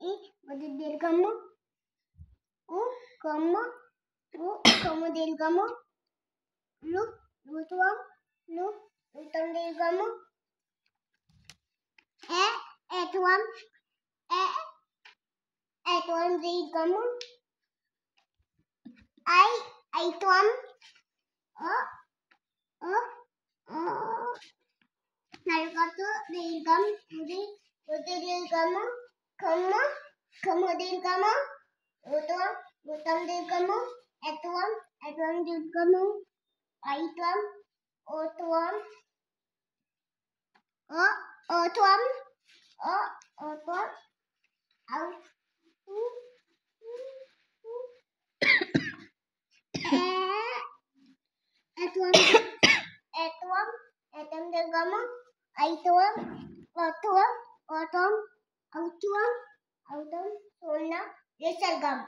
I Dirgamo, U Comma, U Comma Dirgamo, Lu Lutuam, Lu Lutam Dirgamo, Atuam, Atuam Dirgamo, Ituam, Nargatu Dirgam, Uti Dirgamo, Comma Dirgamo, Lutam Dirgamo, Atuam Dirgamo, Ituam, Otuam, Otuam, Otuam, Out, Atuam, Atum Dirgamo, Ituam, Otuam, Autuam, Solna, Resalgam.